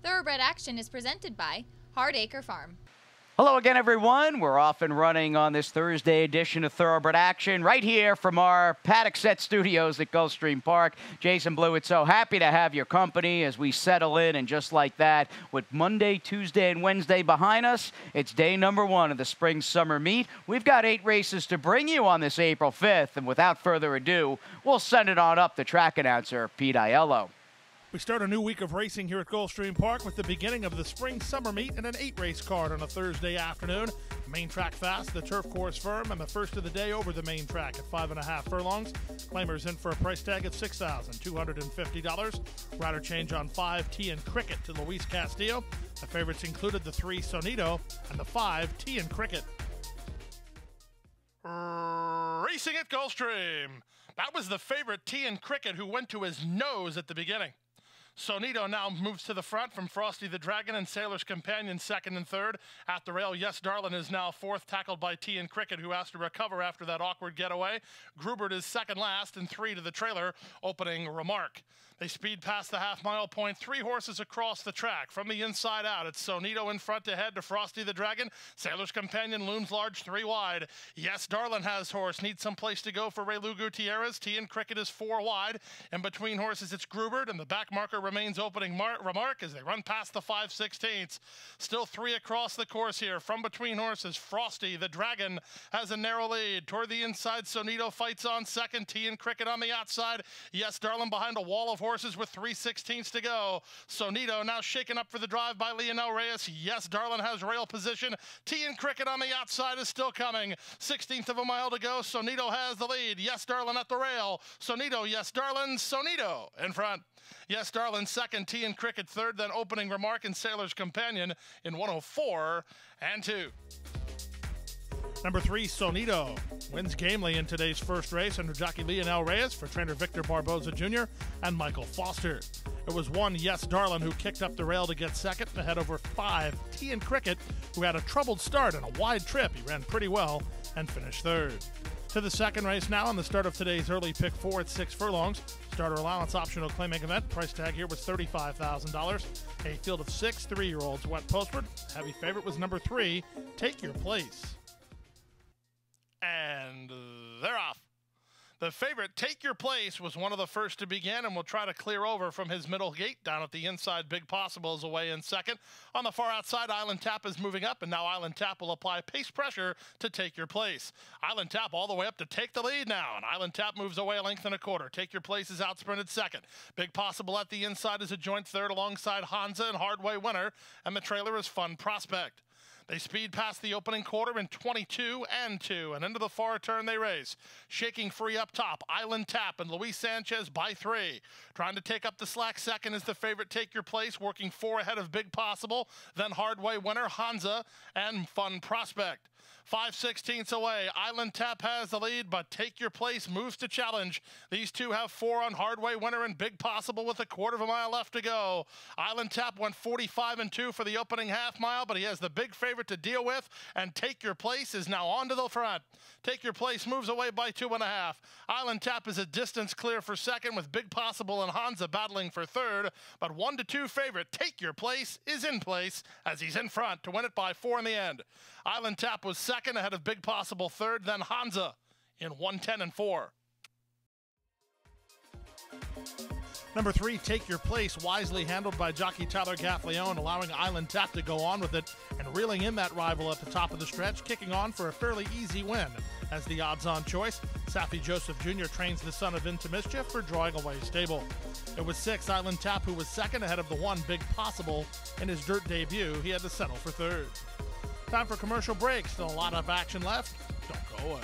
Thoroughbred Action is presented by Hardacre Farm. Hello again, everyone. We're off and running on this Thursday edition of Thoroughbred Action right here from our paddock set studios at Gulfstream Park. Jason Blewett, so happy to have your company as we settle in. And just like that, with Monday, Tuesday, and Wednesday behind us, it's day number 1 of the spring summer meet. We've got 8 races to bring you on this April 5th. And without further ado, we'll send it on up to track announcer Pete Aiello. We start a new week of racing here at Gulfstream Park with the beginning of the spring summer meet and an 8-race card on a Thursday afternoon. Main track fast, the turf course firm, and the first of the day over the main track at 5.5 furlongs. Claimers in for a price tag of $6,250. Rider change on 5 Tea and Cricket to Luis Castillo. The favorites included the 3 Sonito and the 5 Tea and Cricket. Racing at Gulfstream. That was the favorite Tea and Cricket who went to his nose at the beginning. Sonito now moves to the front from Frosty the Dragon and Sailor's Companion second and third. At the rail, Yes Darlin is now fourth, tackled by Tea and Cricket, who has to recover after that awkward getaway. Grubert is second last and 3 to the trailer, opening Remark. They speed past the half-mile point, 3 horses across the track. From the inside out, it's Sonito in front to head to Frosty the Dragon. Sailor's Companion looms large, 3 wide. Yes Darlin has horse, needs some place to go for Raylu Gutierrez. Tea and Cricket is 4 wide. In between horses, it's Grubert, and the back marker remains opening Remark as they run past the 5/16. Still 3 across the course here. From between horses, Frosty the Dragon has a narrow lead. Toward the inside, Sonito fights on second. Tea and Cricket on the outside. Yes Darlin behind a wall of horses with 3/16 to go. Sonito now shaken up for the drive by Leonel Reyes. Yes Darlin has rail position. Tea and Cricket on the outside is still coming. 16th of a mile to go. Sonito has the lead. Yes Darlin at the rail. Sonito, Yes Darlin, Sonito in front. Yes Darlin second, Tea and Cricket third, then opening Remark and Sailor's Companion in 104 and 2. Number 3, Sonito, wins gamely in today's first race under jockey Leonel Reyes for trainer Victor Barboza Jr. and Michael Foster. It was 1 Yes Darlin who kicked up the rail to get second, ahead over 5 Tea and Cricket, who had a troubled start and a wide trip. He ran pretty well and finished third. To the second race now, and the start of today's early pick 4 at 6 furlongs. Starter allowance optional claiming event. Price tag here was $35,000. A field of 6 3-year-olds went postward. Heavy favorite was number 3, Take Your Place. And they're off. The favorite, Take Your Place, was one of the first to begin and will try to clear over from his middle gate. Down at the inside, Big Possible is away in second. On the far outside, Island Tap is moving up, and now Island Tap will apply pace pressure to Take Your Place. Island Tap all the way up to take the lead now, and Island Tap moves away a length and a quarter. Take Your Place is outsprinted second. Big Possible at the inside is a joint third alongside Hansa and Hardway Winner, and the trailer is Fun Prospect. They speed past the opening quarter in 22 and 2, and into the far turn they race. Shaking free up top, Island Tap and Luis Sanchez by 3. Trying to take up the slack second is the favorite Take Your Place, working 4 ahead of Big Possible, then Hardway Winner, Hansa, and Fun Prospect. 5/16 away, Island Tap has the lead, but Take Your Place moves to challenge. These two have 4 on Hardway Winner and Big Possible with a quarter of a mile left to go. Island Tap went 45 and 2 for the opening half mile, but he has the big favorite to deal with, and Take Your Place is now on to the front. Take Your Place moves away by 2.5. Island Tap is a distance clear for second, with Big Possible and Hansa battling for third, but 1-2 favorite Take Your Place is in place as he's in front to win it by 4 in the end. Island Tap was second, ahead of Big Possible third, then Hansa in 110 and 4. Number 3, Take Your Place, wisely handled by jockey Tyler Gaffleone, allowing Island Tap to go on with it and reeling in that rival at the top of the stretch, kicking on for a fairly easy win. As the odds-on choice, Safi Joseph Jr. trains the son of Into Mischief for Drawing Away Stable. It was 6 Island Tap who was second, ahead of the 1 Big Possible. In his dirt debut, he had to settle for third. Time for commercial break. Still a lot of action left. Don't go away.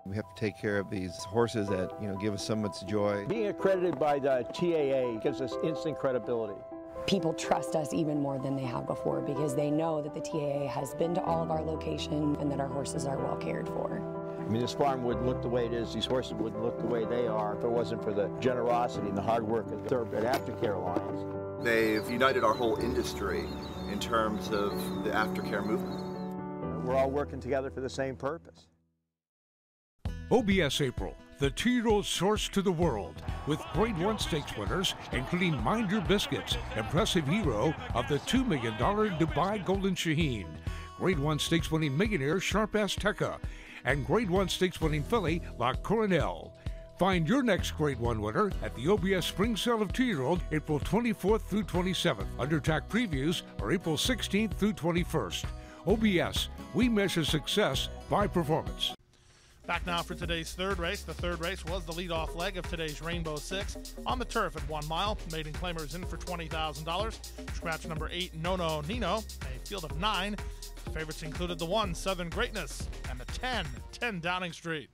We have to take care of these horses that, give us so much joy. Being accredited by the TAA gives us instant credibility. People trust us even more than they have before because they know that the TAA has been to all of our locations and that our horses are well cared for. I mean, this farm wouldn't look the way it is, these horses wouldn't look the way they are if it wasn't for the generosity and the hard work of the Thoroughbred Aftercare Alliance. They've united our whole industry in terms of the aftercare movement. We're all working together for the same purpose. OBS April, the two-year-old source to the world, with Grade 1 stakes winners, including Mind Your Biscuits, impressive hero of the $2 million Dubai Golden Shaheen, Grade 1 stakes winning millionaire Sharp Ass Tekka, and Grade 1 stakes winning filly La Coronel. Find your next Grade 1 winner at the OBS Spring Sale of 2-year-old April 24th through 27th. Undertack previews are April 16th through 21st. OBS, we measure success by performance. Back now for today's third race. The third race was the leadoff leg of today's Rainbow Six on the turf at 1 mile. Maiden claimers in for $20,000. Scratch number 8, No No Nino, a field of 9. Favorites included the 1, Southern Greatness, and the 10 Downing Street.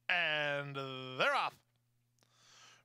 And they're off.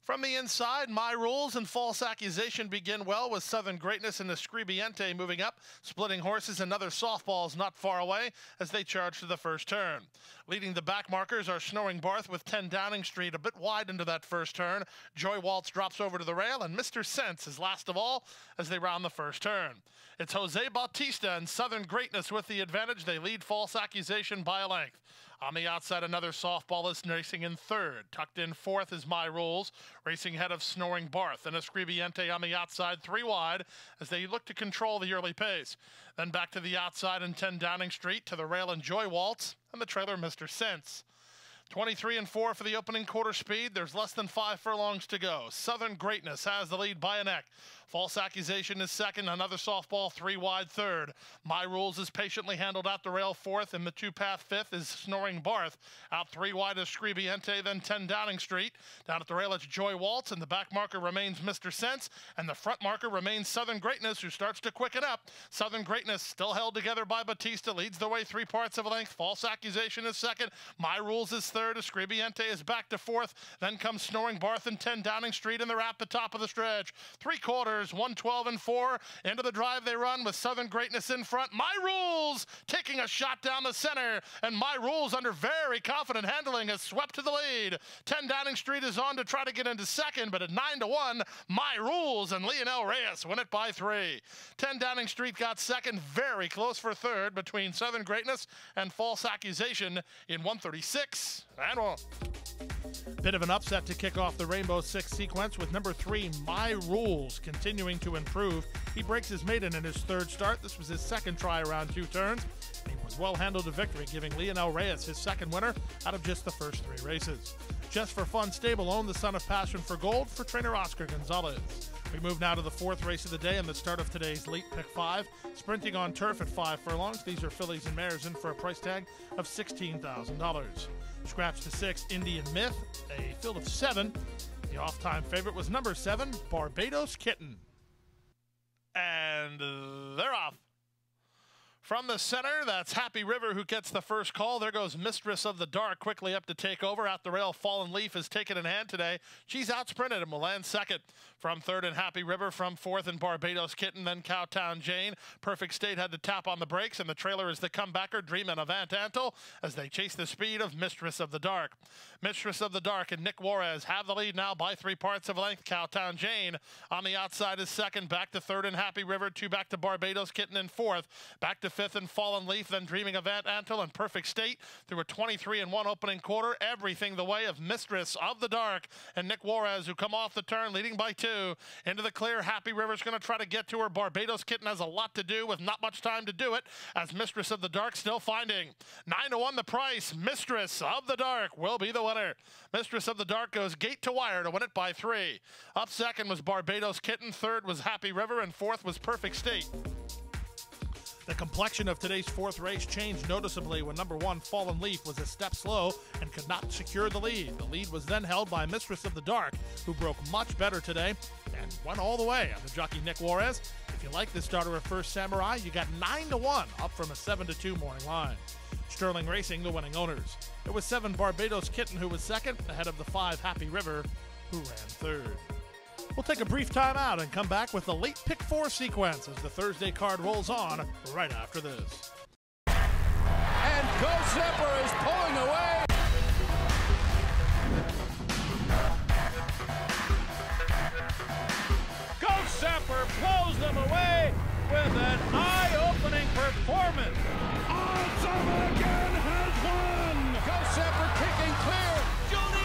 From the inside, My Rules and False Accusation begin well with Southern Greatness and the Scribiente moving up, splitting horses and other softballs not far away as they charge to the first turn. Leading the back markers are Snoring Barth with 10 Downing Street a bit wide into that first turn. Joy Waltz drops over to the rail, and Mr. Sense is last of all as they round the first turn. It's Jose Bautista and Southern Greatness with the advantage. They lead False Accusation by a length. On the outside, another softball is racing in third. Tucked in fourth is My Rules, racing ahead of Snoring Barth. And Escribiente on the outside, 3 wide, as they look to control the early pace. Then back to the outside in 10 Downing Street, to the rail and Joy Waltz, and the trailer Mr. Sense. 23 and 4 for the opening quarter speed. There's less than 5 furlongs to go. Southern Greatness has the lead by a neck. False Accusation is second. Another softball, 3 wide third. My Rules is patiently handled out the rail fourth, and the 2-path fifth is Snoring Barth. Out 3 wide is Scribiente, then 10 Downing Street. Down at the rail it's Joy Waltz, and the back marker remains Mr. Sense, and the front marker remains Southern Greatness, who starts to quicken up. Southern Greatness still held together by Batista, leads the way 3 parts of a length. False Accusation is second. My Rules is third. Scribiente is back to fourth. Then comes Snoring Barth and 10 Downing Street, and they're at the top of the stretch. 3/4, 112 and 4. Into the drive they run with Southern Greatness in front. My Rules taking a shot down the center, and My Rules under very confident handling has swept to the lead. 10 Downing Street is on to try to get into second, but at 9-1, My Rules and Lionel Reyes win it by 3. 10 Downing Street got second, very close for third between Southern Greatness and False Accusation in 136 and 1. Bit of an upset to kick off the Rainbow Six sequence with number 3, My Rules, continuing to improve. He breaks his maiden in his third start. This was his second try around 2 turns. He was well handled to victory, giving Lionel Reyes his second winner out of just the first 3 races. Just for Fun stable owned the Son of Passion for Gold for trainer Oscar Gonzalez. We move now to the 4th race of the day and the start of today's late pick 5. Sprinting on turf at 5 furlongs. These are fillies and mares in for a price tag of $16,000. Scratch to 6, Indian Myth, a field of 7. The off-time favorite was number 7, Barbados Kitten. And they're off. From the center, that's Happy River who gets the first call. There goes Mistress of the Dark quickly up to take over. Out the rail, Fallen Leaf is taken in hand today. She's outsprinted and will land second. From third and Happy River, from fourth and Barbados Kitten, then Cowtown Jane. Perfect State had to tap on the brakes, and the trailer is the comebacker, Dreamin' of Aunt Antle, as they chase the speed of Mistress of the Dark. Mistress of the Dark and Nick Juarez have the lead now by 3 parts of a length. Cowtown Jane on the outside is second, back to third and Happy River, 2 back to Barbados Kitten in fourth, back to fifth and Fallen Leaf, then Dreaming of Aunt Antle and Perfect State through a 23 and 1 opening quarter. Everything the way of Mistress of the Dark and Nick Juarez, who come off the turn leading by 2. Into the clear, Happy River's going to try to get to her. Barbados Kitten has a lot to do with not much time to do it, as Mistress of the Dark still finding. 9-1 the price. Mistress of the Dark will be the winner. Mistress of the Dark goes gate to wire to win it by 3. Up second was Barbados Kitten, third was Happy River, and fourth was Perfect State. The complexion of today's 4th race changed noticeably when number 1, Fallen Leaf, was a step slow and could not secure the lead. The lead was then held by Mistress of the Dark, who broke much better today and went all the way on the jockey Nick Juarez. If you like this starter of First Samurai, you got 9-1, up from a 7-2 morning line. Sterling Racing, the winning owners. It was 7 Barbados Kitten who was second, ahead of the 5 Happy River, who ran third. We'll take a brief time out and come back with the late pick 4 sequence as the Thursday card rolls on right after this. And Ghost Zepper is pulling away. Ghost Zepper blows them away with an eye-opening performance. Awesome again has won. Ghost Zepper kicking clear. Julie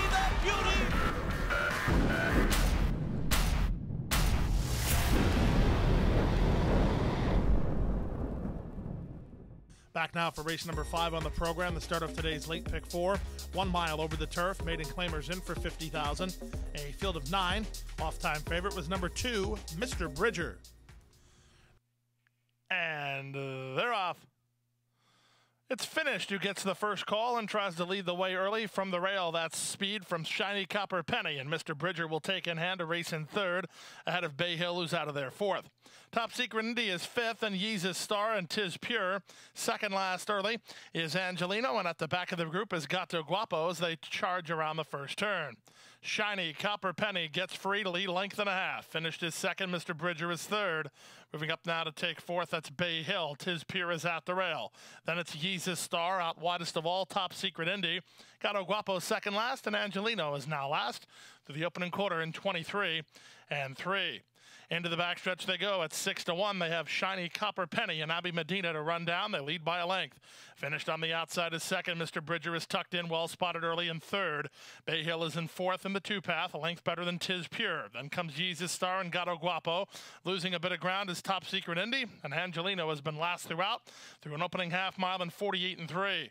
Back now for race number 5 on the program, the start of today's late pick 4. 1 mile over the turf, maiden claimers in for $50,000. A field of 9. Off-time favorite was number 2, Mr. Bridger. And they're off. It's Finished who gets the first call and tries to lead the way early from the rail. That's Speed from Shiny Copper Penny, and Mr. Bridger will take in hand a race in 3rd ahead of Bay Hill, who's out of there 4th. Top Secret Indy is 5th, and Yeezus Star and Tis Pure. Second last early is Angelino, and at the back of the group is Gato Guapo as they charge around the first turn. Shiny Copper Penny gets free to lead length and a half. Finished is 2nd, Mr. Bridger is 3rd. Moving up now to take 4th, that's Bay Hill. Tis Pure is at the rail. Then it's Yeezus Star, out widest of all, Top Secret Indy. Gato Guapo second last, and Angelino is now last through the opening quarter in 23 and 3. Into the backstretch they go at 6-1. They have Shiny Copper Penny and Abby Medina to run down. They lead by a length. Finished on the outside is 2nd. Mr. Bridger is tucked in, well spotted early in 3rd. Bay Hill is in 4th in the 2-path, a length better than Tis Pure. Then comes Yeezus Star and Gato Guapo. Losing a bit of ground is Top Secret Indy, and Angelino has been last throughout through an opening half mile in 48 and 3.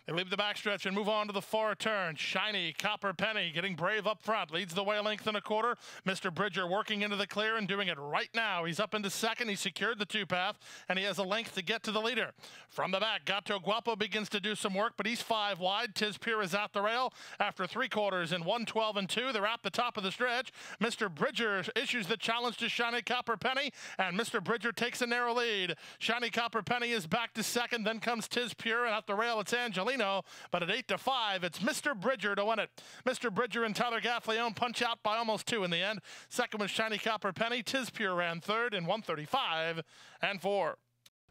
They leave the backstretch and move on to the far turn. Shiny Copper Penny getting brave up front. Leads the way a length and a quarter. Mr. Bridger working into the clear and doing it right now. He's up into 2nd. He secured the 2-path, and he has a length to get to the leader. From the back, Gato Guapo begins to do some work, but he's 5 wide. Tis Pure is out the rail. After 3 quarters in 1:12 and 2, they're at the top of the stretch. Mr. Bridger issues the challenge to Shiny Copper Penny, and Mr. Bridger takes a narrow lead. Shiny Copper Penny is back to 2nd. Then comes Tis Pure, and at the rail it's Angelino. But at 8-5, it's Mr. Bridger to win it. Mr. Bridger and Tyler Gaffleone punch out by almost 2 in the end. Second was Shiny Copper Penny. Tis Pure ran 3rd in 1:35 and 4.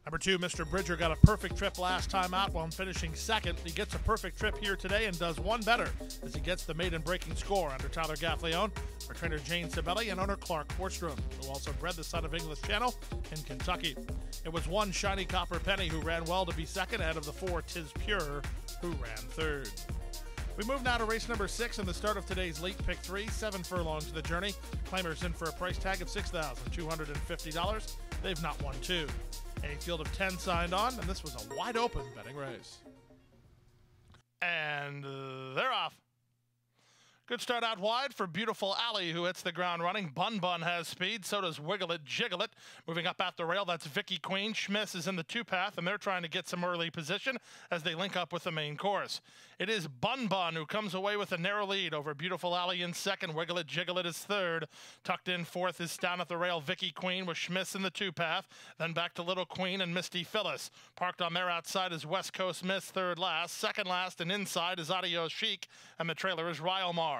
Number 2, Mr. Bridger got a perfect trip last time out while finishing 2nd. He gets a perfect trip here today and does one better as he gets the maiden breaking score under Tyler Gaffleone for trainer Jane Sabelli and owner Clark Forstrom, who also bred the Son of English Channel in Kentucky. It was 1 Shiny Copper Penny who ran well to be 2nd ahead of the 4 Tis Pure, who ran 3rd. We move now to race number 6 and the start of today's late pick 3, 7 furlongs of the journey. Claimers in for a price tag of $6,250. They've not won 2. A field of 10 signed on, and this was a wide open betting race. And they're off. Good start out wide for Beautiful Alley, who hits the ground running. Bun Bun has speed, so does Wiggle It, Jiggle It. Moving up at the rail, that's Vicky Queen. Schmiss is in the 2-path, and they're trying to get some early position as they link up with the main course. It is Bun Bun who comes away with a narrow lead over Beautiful Alley in 2nd. Wiggle It, Jiggle It is 3rd. Tucked in 4th is down at the rail, Vicky Queen with Schmiss in the 2-path. Then back to Little Queen and Misty Phyllis. Parked on their outside is West Coast Miss, 3rd last. 2nd last and inside is Adios Chic, and the trailer is Ryomar.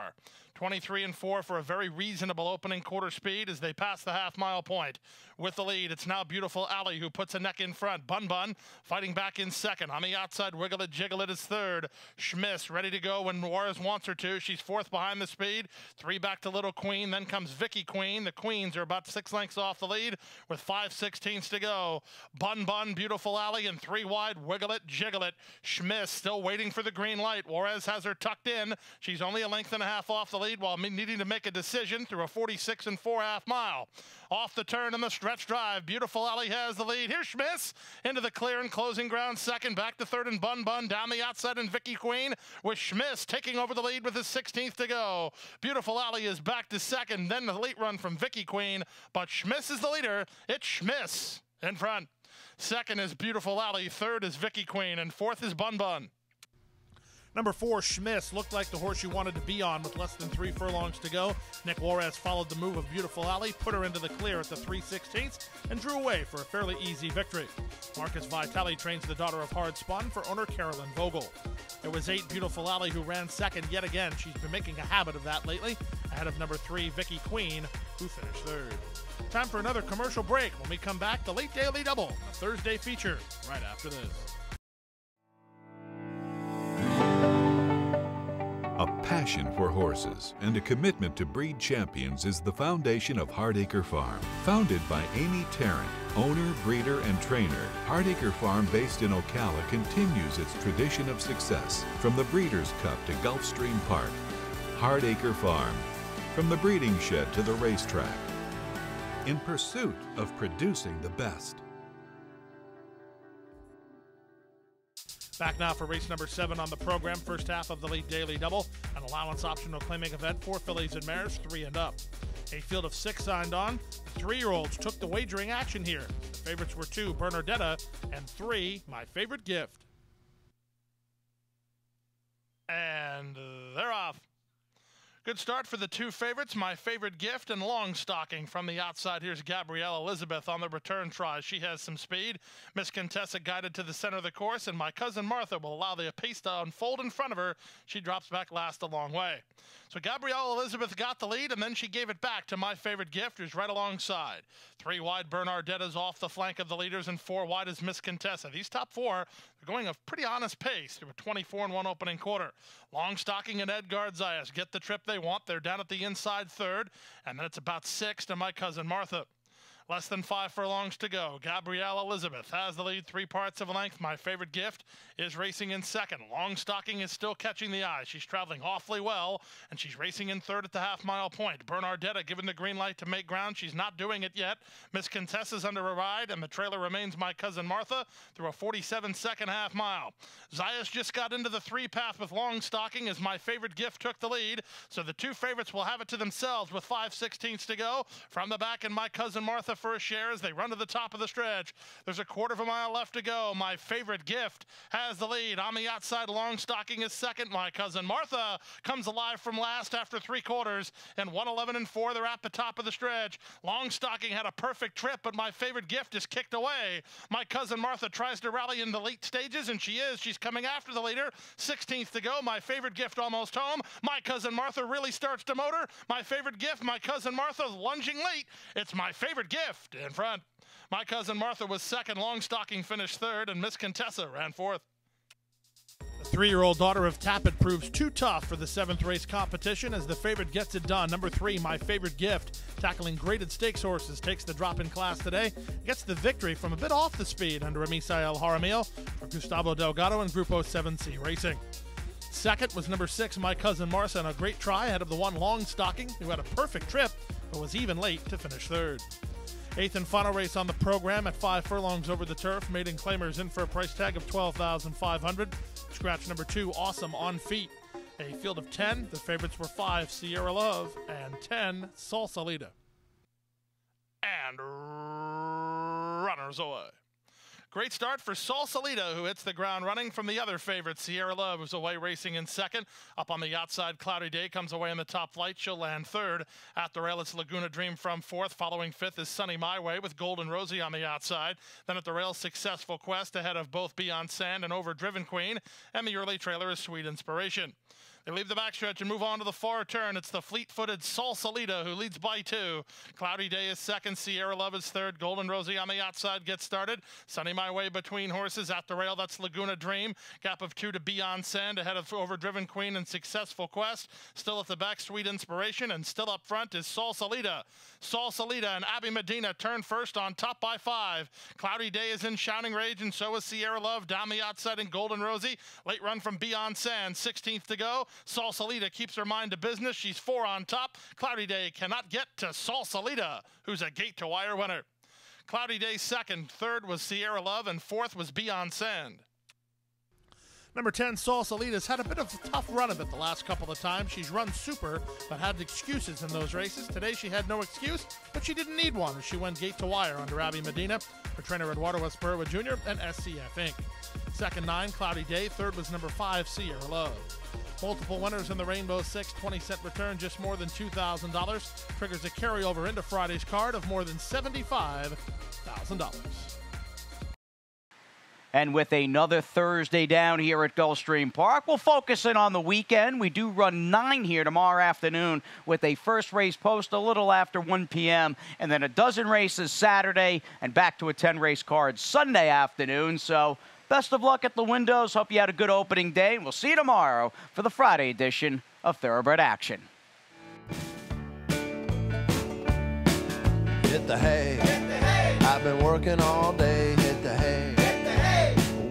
23 and 4 for a very reasonable opening quarter speed as they pass the half-mile point. With the lead, it's now Beautiful Alley who puts a neck in front. Bun Bun fighting back in 2nd. On the outside, Wiggle It, Jiggle It is 3rd. Schmiss ready to go when Juarez wants her to. She's 4th behind the speed. 3 back to Little Queen. Then comes Vicky Queen. The Queens are about 6 lengths off the lead with 5/16 to go. Bun Bun, Beautiful Alley, and 3 wide. Wiggle It, Jiggle It. Schmiss still waiting for the green light. Juarez has her tucked in. She's only a length and a half off the lead while needing to make a decision through a 46 and 4 half mile. Off the turn in the stretch drive, Beautiful Alley has the lead. Here's Schmiss into the clear and closing ground 2nd, back to 3rd and Bun Bun down the outside and Vicky Queen with Schmiss taking over the lead with his 16th to go. Beautiful Alley is back to 2nd, then the late run from Vicky Queen, but Schmiss is the leader. It's Schmiss in front. 2nd is Beautiful Alley, 3rd is Vicky Queen, and 4th is Bun Bun. Number 4, Schmiss, looked like the horse you wanted to be on with less than 3 furlongs to go. Nick Juarez followed the move of Beautiful Alley, put her into the clear at the 3/16, and drew away for a fairly easy victory. Marcus Vitale trains the daughter of Hard Spun for owner Carolyn Vogel. It was 8, Beautiful Alley, who ran 2nd yet again. She's been making a habit of that lately, ahead of number 3, Vicky Queen, who finished 3rd. Time for another commercial break. When we come back, the Late Daily Double, a Thursday feature, right after this. A passion for horses and a commitment to breed champions is the foundation of Hardacre Farm. Founded by Amy Tarrant, owner, breeder, and trainer, Hardacre Farm, based in Ocala, continues its tradition of success from the Breeders' Cup to Gulfstream Park. Hardacre Farm, from the breeding shed to the racetrack, in pursuit of producing the best. Back now for race number 7 on the program. First half of the lead daily double. An allowance optional claiming event. 4 fillies and mares, 3 and up. A field of 6 signed on. The 3-year-olds took the wagering action here. The favorites were 2, Bernardetta, and 3, My Favorite Gift. And they're off. Good start for the 2 favorites, My Favorite Gift and Long Stocking. From the outside, here's Gabrielle Elizabeth on the return try. She has some speed. Miss Contessa guided to the center of the course, and My Cousin Martha will allow the pace to unfold in front of her. She drops back last a long way. So Gabrielle Elizabeth got the lead, and then she gave it back to My Favorite Gift, who's right alongside. 3 wide, Bernardetta's off the flank of the leaders, and 4 wide is Miss Contessa. These top 4 are going a pretty honest pace through a 24-1 opening quarter. Long Stocking and Edgard Zayas get the trip they want. They're down at the inside third, and then it's about 6 to My Cousin Martha. Less than 5 furlongs to go. Gabrielle Elizabeth has the lead, 3 parts of a length. My Favorite Gift is racing in second. Long Stocking is still catching the eye. She's traveling awfully well, and she's racing in third at the half-mile point. Bernardetta given the green light to make ground. She's not doing it yet. Miss Contessa's under a ride, and the trailer remains My Cousin Martha through a 47-second half-mile. Zayas just got into the 3 path with Long Stocking as My Favorite Gift took the lead, so the 2 favorites will have it to themselves with 5/16 to go. From the back, and My Cousin Martha for a share as they run to the top of the stretch. There's a 1/4 mile left to go. My Favorite Gift has the lead. On the outside, Long Stocking is second. My Cousin Martha comes alive from last after 3/4, and 1:11 and 4, they're at the top of the stretch. Long Stocking had a perfect trip, but My Favorite Gift is kicked away. My Cousin Martha tries to rally in the late stages, and she is. She's coming after the leader. 16th to go. My Favorite Gift almost home. My Cousin Martha really starts to motor. My Favorite Gift, My Cousin Martha lunging late. It's My Favorite Gift in front. My Cousin Martha was second. Long Stocking finished third, and Miss Contessa ran fourth. The 3-year-old daughter of Tappet proves too tough for the 7th race competition as the favorite gets it done. Number 3, My Favorite Gift, tackling graded stakes horses, takes the drop in class today, gets the victory from a bit off the speed under Misael Jaramillo for Gustavo Delgado and Grupo 7C Racing. Second was number 6, My Cousin Martha, and a great try ahead of the 1 Long Stocking, who had a perfect trip but was even late to finish third. 8th and final race on the program at 5 furlongs over the turf. Maiden Claimers in for a price tag of $12,500. Scratch number 2, Awesome on Feet. A field of 10. The favorites were 5, Sierra Love, and 10, Salsalita. And runners away. Great start for Salsalita, who hits the ground running from the other favorite, Sierra Love, who's away racing in second. Up on the outside, Cloudy Day comes away in the top flight. She'll land third. At the rail, it's Laguna Dream from fourth. Following fifth is Sunny My Way with Golden Rosie on the outside. Then at the rail, Successful Quest ahead of both Beyond Sand and Overdriven Queen. And the early trailer is Sweet Inspiration. They leave the backstretch and move on to the far turn. It's the fleet-footed Salsalita who leads by 2. Cloudy Day is second. Sierra Love is third. Golden Rosie on the outside gets started. Sunny My Way between horses. At the rail, that's Laguna Dream. Gap of 2 to Beyond Sand ahead of Overdriven Queen and Successful Quest. Still at the back, Sweet Inspiration. And still up front is Salsalita. Salsalita and Abby Medina turn first on top by 5. Cloudy Day is in shouting rage, and so is Sierra Love. Down the outside in Golden Rosie. Late run from Beyond Sand. 16th to go. Salsalita keeps her mind to business. She's 4 on top. Cloudy Day cannot get to Salsalita, who's a gate-to-wire winner. Cloudy Day second. Third was Sierra Love, and fourth was Beyond Sand. Number 10, Salsalita's had a bit of a tough run of it the last couple of times. She's run super, but had excuses in those races. Today she had no excuse, but she didn't need one as she went gate-to-wire under Abby Medina, her trainer Eduardo Esperua Jr., and SCF Inc. Second, 9, Cloudy Day. Third was number 5, Sierra Love. Multiple winners in the Rainbow 6, 20-cent return, just more than $2,000. Triggers a carryover into Friday's card of more than $75,000. And with another Thursday down here at Gulfstream Park, we'll focus in on the weekend. We do run 9 here tomorrow afternoon with a first race post a little after 1 p.m. and then a dozen races Saturday and back to a 10-race card Sunday afternoon. So best of luck at the windows. Hope you had a good opening day. And we'll see you tomorrow for the Friday edition of Thoroughbred Action. Hit the hay. Hit the hay. I've been working all day. Hit the hay.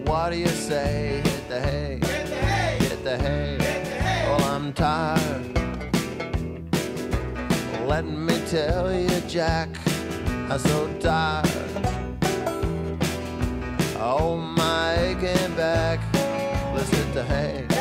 What do you say? Hit the hay. Hit the hay. Hit the hay. Hit the hay. Well, I'm tired. Let me tell you, Jack, I'm so tired. Oh, my aching back. hit the hay.